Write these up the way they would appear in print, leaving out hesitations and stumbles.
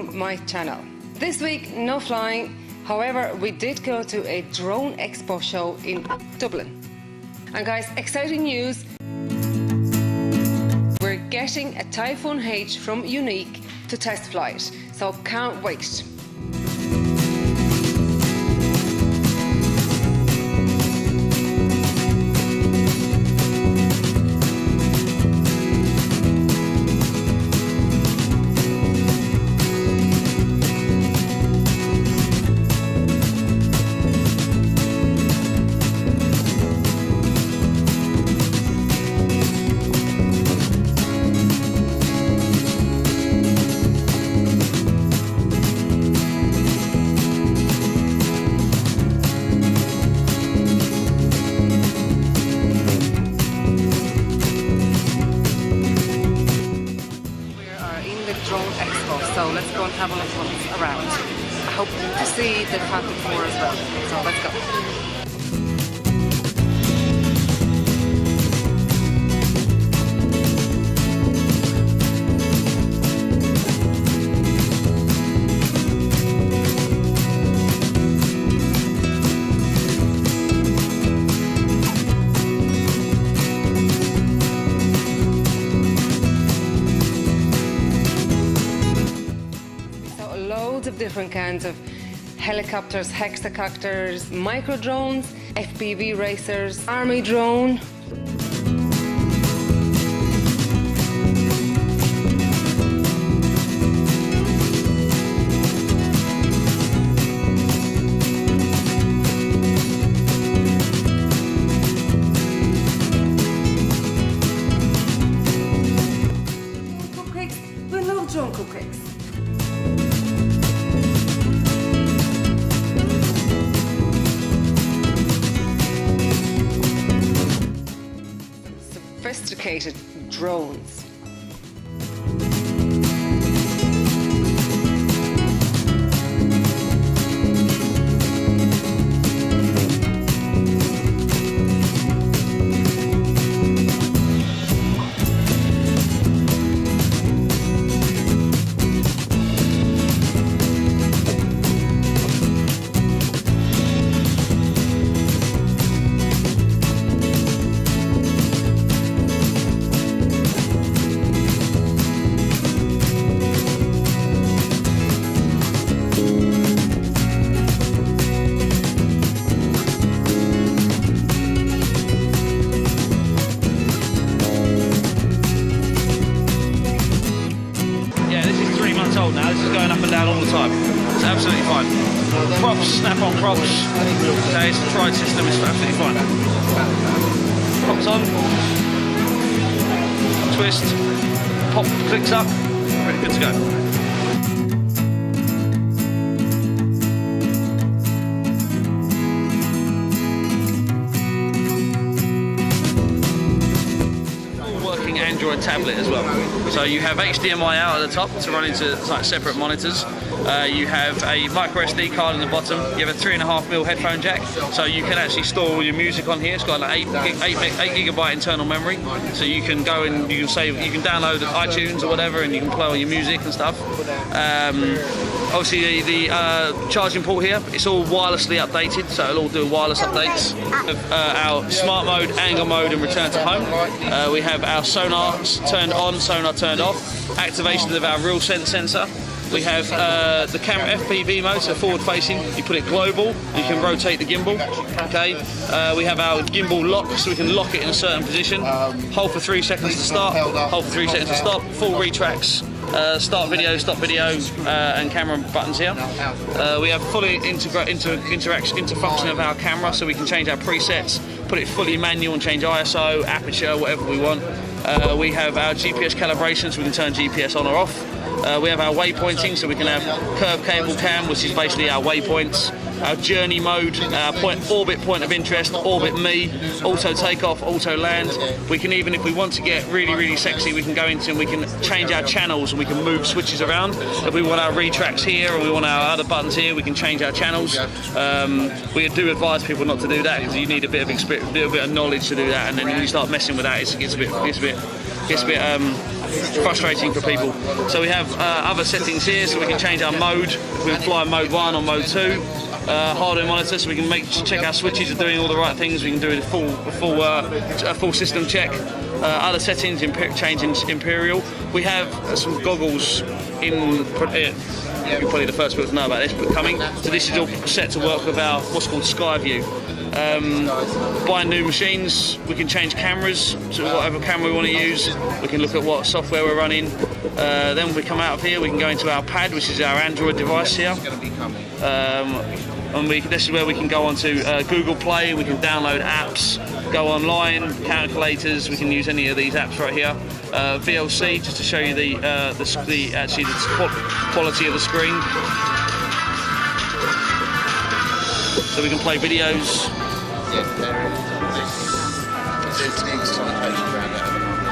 to my channel. This week, no flying. However, we did go to a Drone Expo show in Dublin. And guys, exciting news. We're getting a Typhoon H from Yuneec to test flight, so can't wait. Drone Expo, so let's go and have a look what's around. I hope to see the Falcon 4 as well, so let's go. Loads of different kinds of helicopters, hexacopters, micro drones, FPV racers, army drone. Cupcakes, we love drone cupcakes. Sophisticated drones. Old now, this is going up and down all the time. It's absolutely fine. Props, snap-on props. Okay, it's a tried system, it's absolutely fine. Props on. Twist. Pop, clicks up. Ready, good to go. Android tablet as well. So you have HDMI out at the top to run into like separate monitors. You have a micro SD card in the bottom. You have a 3.5mm headphone jack, so you can actually store all your music on here. It's got like 8GB internal memory, so you can go and you can save, you can download iTunes or whatever, and you can play all your music and stuff. Obviously the charging port here, it's all wirelessly updated, so it'll all do wireless updates. Our smart mode, angle mode and return to home. We have our sonar turned on, sonar turned off, activation of our real sense sensor. We have the camera FPV mode, so forward facing, you put it global, you can rotate the gimbal, okay. We have our gimbal lock, so we can lock it in a certain position. Hold for 3 seconds to start, hold for 3 seconds to stop, full retracts. Start video, stop video, and camera buttons here. We have fully interfunction of our camera, so we can change our presets, put it fully manual and change ISO, aperture, whatever we want. We have our GPS calibration, so we can turn GPS on or off. We have our waypointing, so we can have curved cable cam, which is basically our waypoints. Our journey mode, our orbit point of interest, orbit me, auto takeoff, auto land. We can even, if we want to get really, really sexy, we can go into and we can change our channels and we can move switches around. If we want our retracts here or we want our other buttons here, we can change our channels. We do advise people not to do that because you need a bit of experience, a bit of knowledge to do that, and then when you start messing with that, it's a bit frustrating for people. So we have other settings here, so we can change our mode. We can fly mode 1 or mode 2. Hardware monitor, so we can check our switches are doing all the right things. We can do a full system check. Other settings, changing Imperial. We have some goggles in. You're probably the first people to know about this, but coming. So this is all set to work with our what's called Sky View. Buying new machines, we can change cameras to whatever camera we want to use. We can look at what software we're running. Then when we come out of here, we can go into our pad, which is our Android device here. And this is where we can go onto Google Play. We can download apps, go online, calculators. We can use any of these apps right here. VLC, just to show you the quality of the screen. So we can play videos. Yeah, there is the experimentation around it at the moment.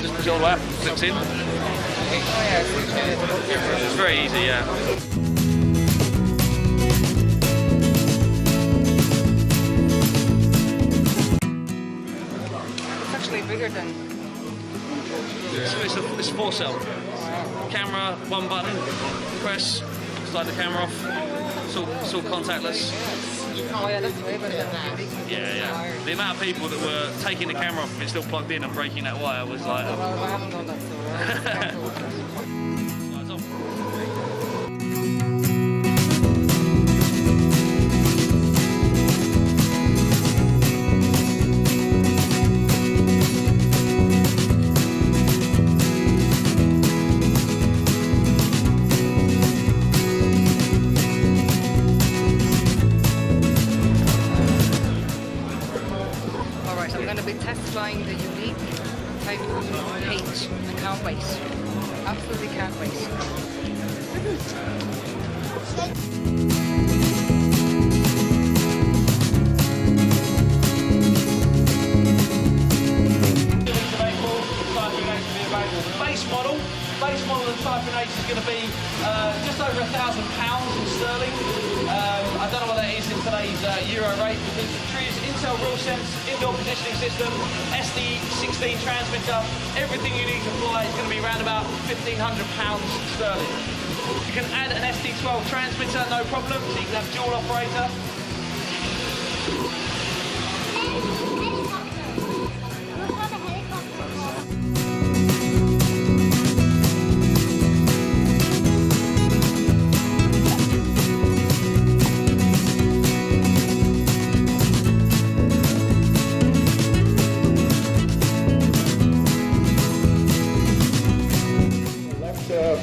Just put your app, flips in. It's very easy, yeah. Bigger than. It's 4-cell. Camera, one button, press, slide the camera off. It's all contactless. Oh yeah, that's way better than Yeah. The amount of people that were taking the camera off and it's still plugged in and breaking that wire was like. Well, I haven't done that, so Slides off. I'm going to be test flying the Yuneec Typhoon H. I can't wait. Absolutely can't wait. Base model of Typhoon H is going to be just over £1,000 in sterling. I don't know what that is in today's euro rate. The features Intel RealSense indoor positioning system, SD16 transmitter, everything you need to fly is going to be around about £1,500 sterling. You can add an SD12 transmitter, no problem, so you can have dual operator.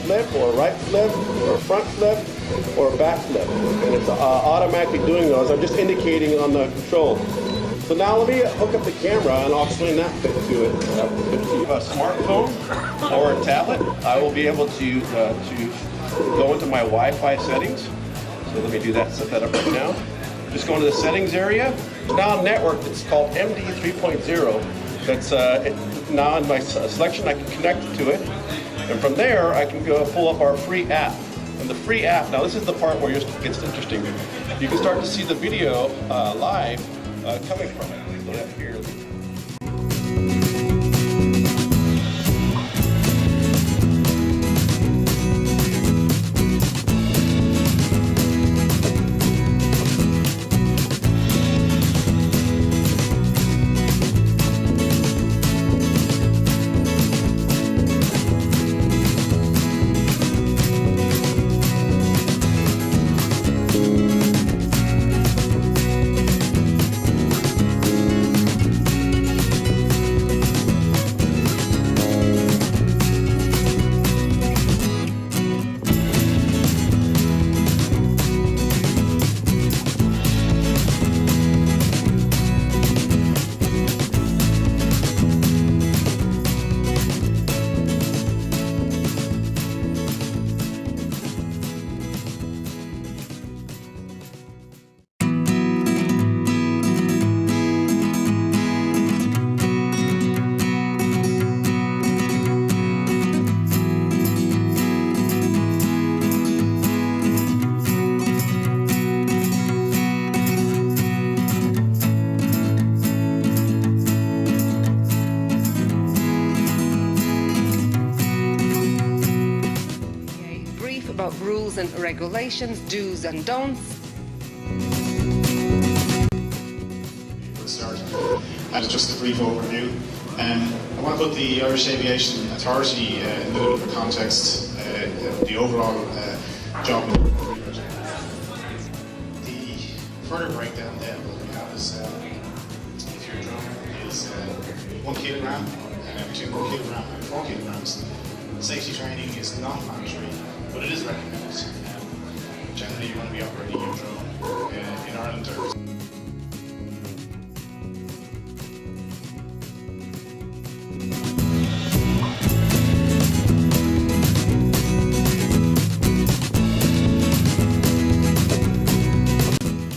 Flip or right flip or front flip or back flip, and it's automatically doing those. I'm just indicating on the control. So now let me hook up the camera and I'll explain that bit to it. A smartphone or a tablet, I will be able to go into my Wi-Fi settings. So let me do that, set that up right now. Just go into the settings area. Now network, it's called MD 3.0. That's now in my selection, I can connect to it. And from there, I can go pull up our free app. And the free app, now this is the part where it gets interesting. You can start to see the video live coming from it. So that here. and regulations, do's and don'ts. And just a brief overview. I want to put the Irish Aviation Authority in a little bit of context, the overall job. The further breakdown then what we have is if your drone is 1 kilogram, between 1 kilogram and 4 kilograms, safety training is not mandatory, but it is recommended. Generally, you're going to be operating your drone in Ireland or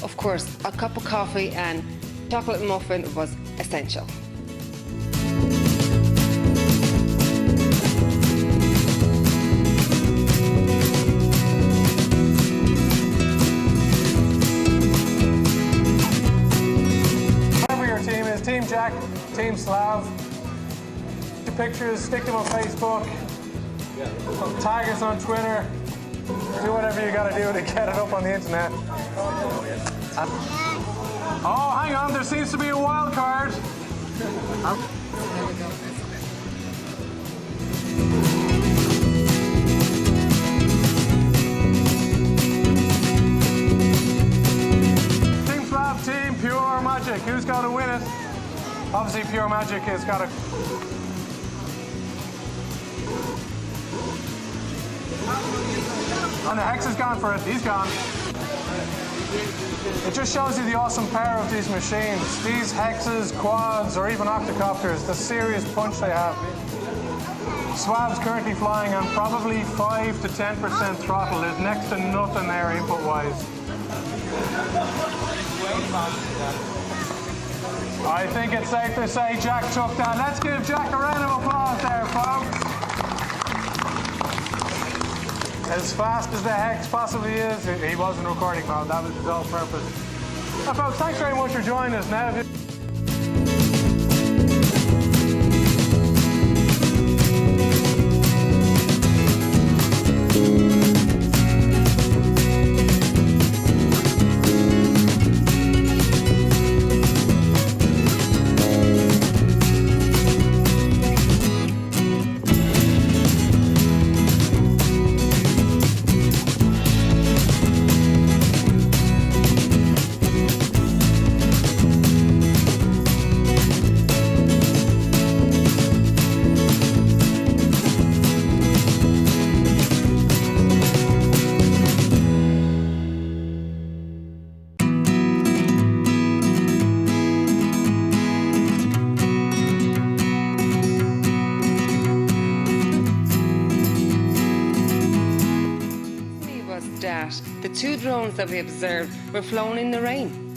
Of course, a cup of coffee and chocolate muffin was essential. Whoever your team is, Team Jack, Team Slav, the pictures, stick them on Facebook, tag us on Twitter, do whatever you gotta do to get it up on the internet. Oh, hang on, there seems to be a wild card. Team Slav, Team Pure Magic, who's going to win it? Obviously Pure Magic has got a... And the Hex is gone for it, he's gone. It just shows you the awesome power of these machines. These Hexes, quads, or even octocopters, the serious punch they have. Swab's currently flying on probably 5 to 10% throttle. There's next to nothing there input-wise. I think it's safe to say Jack took that. Let's give Jack a round of applause there, folks. As fast as the Hex possibly is, he was in recording mode. That was his whole purpose. Now, folks, thanks very much for joining us. Now, that the 2 drones that we observed were flown in the rain.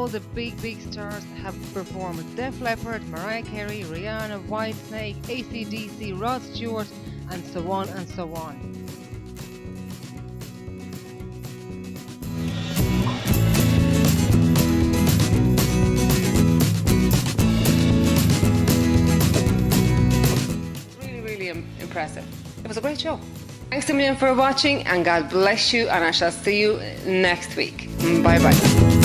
all the big stars have performed. Def Leppard, Mariah Carey, Rihanna, Whitesnake, AC/DC, Rod Stewart, and so on and so on. Really impressive. It was a great show. Thanks a million for watching, and God bless you, and I shall see you next week. Bye bye.